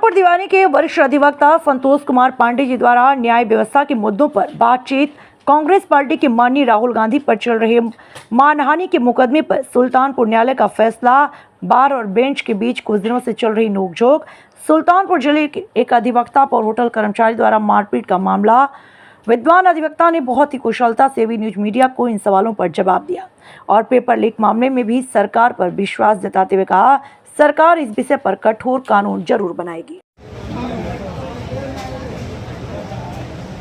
सुल्तानपुर दीवानी के वरिष्ठ अधिवक्ता संतोष कुमार पांडे जी द्वारा न्याय व्यवस्था के मुद्दों पर बातचीत। कांग्रेस पार्टी के माननीय राहुल गांधी पर चल रहे मानहानि के मुकदमे पर सुल्तानपुर न्यायालय का फैसला। बार और बेंच के बीच कुछ दिनों से चल रही नोकझोंक। सुल्तानपुर जिले के एक अधिवक्ता पर होटल कर्मचारी द्वारा मारपीट का मामला। विद्वान अधिवक्ता ने बहुत ही कुशलता से भी न्यूज मीडिया को इन सवालों पर जवाब दिया और पेपर लीक मामले में भी सरकार पर विश्वास जताते हुए कहा, सरकार इस विषय पर कठोर कानून जरूर बनाएगी।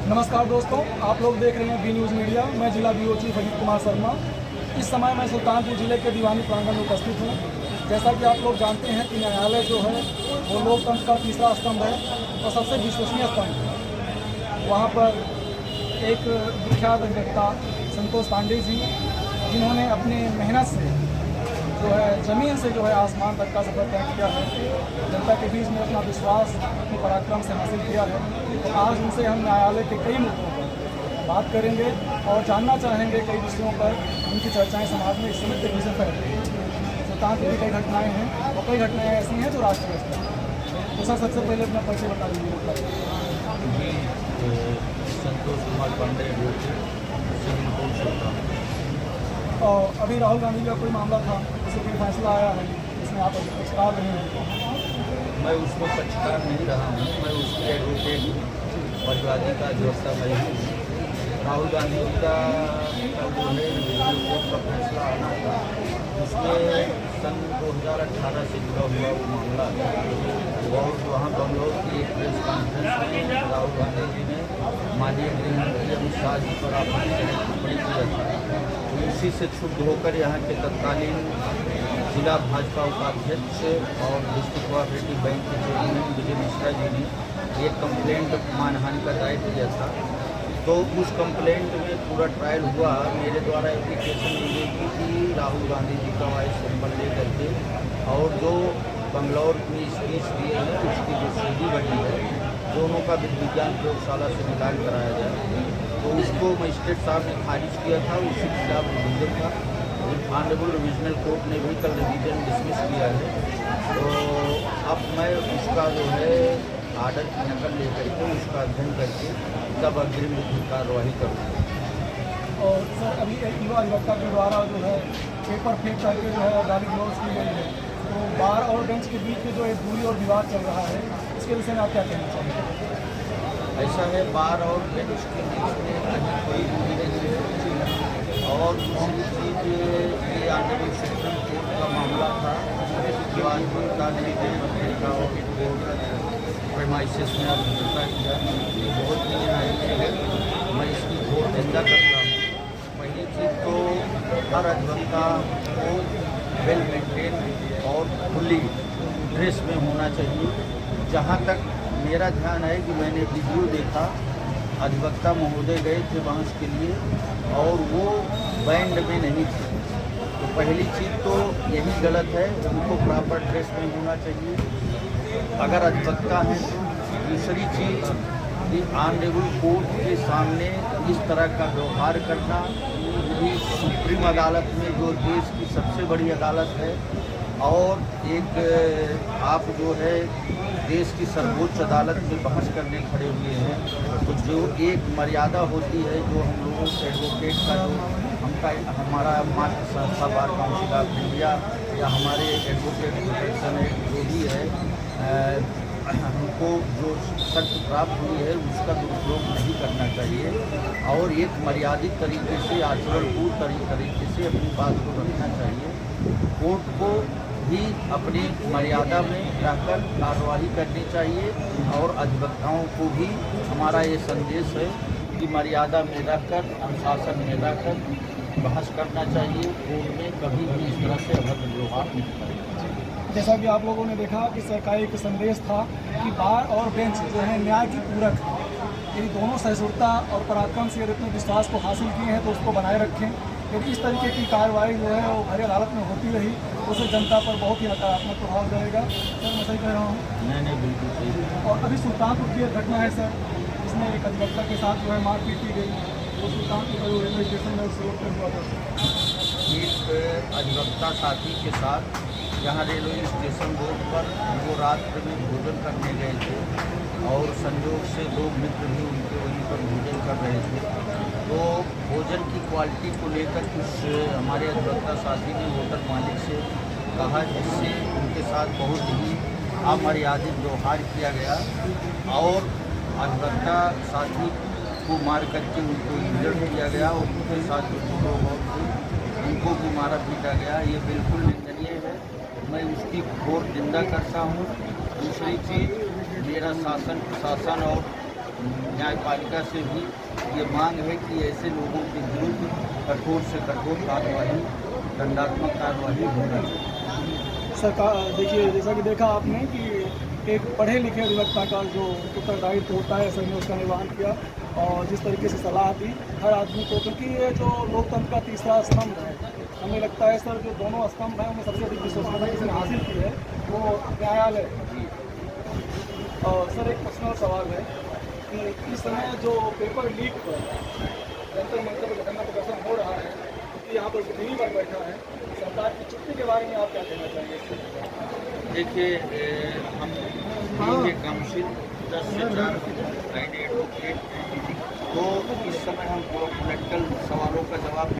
नमस्कार दोस्तों, आप लोग देख रहे हैं बी न्यूज़ मीडिया। मैं जिला बीओ चीफ अजीत कुमार शर्मा। इस समय मैं सुल्तानपुर जिले के दीवानी प्रांगण में उपस्थित हूँ। जैसा कि आप लोग जानते हैं कि न्यायालय जो है वो लोकतंत्र का तीसरा स्तंभ है और सबसे विश्वसनीय स्तंभ है। वहाँ पर एक विख्यात अधिवक्ता संतोष पांडे जी, जिन्होंने अपने मेहनत से जो है ज़मीन से जो है आसमान तक का सफर तय किया है, जनता के बीच में अपना विश्वास अपने पराक्रम से हासिल किया है। तो आज उनसे हम न्यायालय के कई मुद्दों पर बात करेंगे और जानना चाहेंगे कई विषयों पर। उनकी चर्चाएं समाज में इस समय तेजी से फैल रही हैं। सुल्तानपुर की कई घटनाएँ हैं और कई घटनाएँ ऐसी हैं जो राष्ट्रीय स्तर पर। तो सर, सबसे पहले अपना परिचय बता दीजिए। Santosh Kumar Pandey, civil court Sultanpur. और अभी राहुल गांधी का कोई मामला था, उसे कोई फैसला आया है जिसमें आप पक्षकार रहे हैं? मैं उसको पक्षकार नहीं रहा हूँ, मैं उसके एडवोकेट परिवादी का अधिवक्ता मैं हूँ। राहुल गांधी का जो है सिविल कोर्ट का फैसला आना था, उसमें सन 2018 से जुड़ा हुआ वो मामला था। और वहाँ बंगलौर की एक प्रेस कॉन्फ्रेंस में राहुल गांधी जी ने माननीय गृहमंत्री अमित शाह जी पर आपत्तिजनक टिप्पणी किया था। उसी से क्षुब्ध होकर यहाँ के तत्कालीन जिला भाजपा उपाध्यक्ष और डिस्ट्रिक्ट कोऑपरेटिव बैंक के चेयरमैन विजय मिश्रा जी ने एक कंप्लेंट मानहानि का दायर किया था। तो उस कंप्लेंट में पूरा ट्रायल हुआ। मेरे द्वारा एप्लीकेशन दी गई थी कि राहुल गांधी जी का वॉइस सैंपल ले करके और जो बंगलौर में स्पीच दिए हैं उसकी जो सीडी बनी है दोनों का विज्ञान प्रयोगशाला से मिलान कराया जाए। तो उसको मजिस्ट्रेट साहब ने खारिज किया था। उसी के खिलाफ रिविजन था। ऑनरेबल रिविजनल कोर्ट ने भी कल रिविजन डिसमिस किया है। तो अब मैं उसका जो है आर्डर की नकल लेकर के उसका अध्ययन करके तब अग्रिम कार्रवाई करूँगा। और सर, अभी एक युवा अधिवक्ता के द्वारा जो है पेपर फेंक करके जो है गाली गलौज की गई है, तो बार और बेंच के बीच में जो एक दूरी और विवाद चल रहा है, इसके विषय में आप क्या कहना चाहेंगे? ऐसा है, बार और बेंच के बीच में कहीं कोई दूरी नहीं है। और दूसरी चीज़ ये ऑनरेबल सुप्रीम कोर्ट का मामला था जो आज का और प्रेमाइसिस में अभिनेता किया, ये बहुत ही न्यायिक है। मैं इसकी घोर निंदा करता हूँ। पहली चीज़ तो हर अधिवक्ता को वेल मेंटेन और खुली ड्रेस में होना चाहिए। जहाँ तक मेरा ध्यान है कि मैंने वीडियो देखा, अधिवक्ता महोदय गए थे बहस के लिए और वो बैंड में नहीं थे। तो पहली चीज़ तो यही गलत है, उनको प्रॉपर ड्रेस में होना चाहिए अगर अधिवक्ता हैं। दूसरी चीज़ कि ऑनरेबल कोर्ट के सामने इस तरह का व्यवहार करना, भी सुप्रीम अदालत में जो देश की सबसे बड़ी अदालत है और एक आप जो है देश की सर्वोच्च अदालत में बहस करने खड़े हुए हैं, तो जो एक मर्यादा होती है जो हम लोगों के एडवोकेट का जो हमारा मात्र संस्था बार काउंसिल ऑफ इंडिया या हमारे एडवोकेट प्रोटेक्शन एक्ट जो भी है हमको जो शर्त प्राप्त हुई है उसका दुरुपयोग नहीं करना चाहिए और एक मर्यादित तरीके से आचरणपूर्ण तरीके से अपनी बात को रखना चाहिए। कोर्ट को भी अपनी मर्यादा में रहकर कार्रवाई करनी चाहिए और अधिवक्ताओं को भी हमारा ये संदेश है कि मर्यादा में रहकर, अनुशासन में रहकर बहस करना चाहिए। कोर्ट में कभी भी इस तरह से अभद्र व्यवहार नहीं करना चाहिए। जैसा कि आप लोगों ने देखा कि सरकारी एक संदेश था कि बार और बेंच जो है न्याय की पूरक है। यदि दोनों सहिष्णुता और पराक्रम से यदि अपने विश्वास को हासिल किए हैं तो उसको बनाए रखें। यदि इस तरीके की कार्रवाई जो है वो भरी अदालत में होती रही तो उससे जनता पर बहुत ही नकारात्मक प्रभाव रहेगा। सर, मैं सही कह रहा हूँ? नहीं, बिल्कुल सही। और अभी सुल्तानपुर की एक घटना है सर, जिसमें एक अधिवक्ता के साथ जो है मारपीट की गई, वो सुल्तानपुर का रेलवे स्टेशन में उस रोड पर हुआ था। एक अधिवक्ता साथी के साथ यहाँ रेलवे स्टेशन रोड पर वो रात में भोजन करने गए थे और संयोग से दो मित्र भी उनके वहीं पर भोजन कर रहे थे। तो भोजन की क्वालिटी को लेकर कुछ हमारे अधिवक्ता साथी ने होटल मालिक से कहा, जिससे उनके साथ बहुत ही अमर्यादित व्यवहार किया गया और अधिवक्ता साथी को मार करके उनको इंजर्ड किया गया और उनके साथ जो लोग थे उनको भी मारा पीटा गया। ये बिल्कुल निंदनीय है, मैं उसकी घोर निंदा करता हूँ। दूसरी चीज़, मेरा शासन प्रशासन और न्यायपालिका से भी ये मांग है कि ऐसे लोगों के विरुद्ध कठोर से कठोर कार्रवाई, दंडात्मक कार्रवाई होना चाहिए। सरकार देखिए, जैसा कि देखा आपने कि एक पढ़े लिखे अधिवक्ता का जो उत्तरदायित्व होता है, सर ने उसका निर्वहन किया और जिस तरीके से सलाह दी हर आदमी को, क्योंकि ये जो लोकतंत्र का तीसरा स्तंभ है, हमें लगता है सर जो दोनों स्तंभ हैं उनमें सबसे अधिक विश्वसनीयता जिसने हासिल की है वो न्यायालय। और सर एक पर्सनल सवाल है कि इस समय जो पेपर लीक पर जंतर मंतर पर धरना प्रदर्शन हो रहा है, क्योंकि यहाँ पर बुद्धिजीवी वर्ग बैठा है, सरकार की चुप्पी के बारे में आप क्या कहना चाहेंगे? देखिए, हम ये काउंसिल 10 से 4 एडवोकेट, तो इस समय हम पॉलिटिकल सवालों का जवाब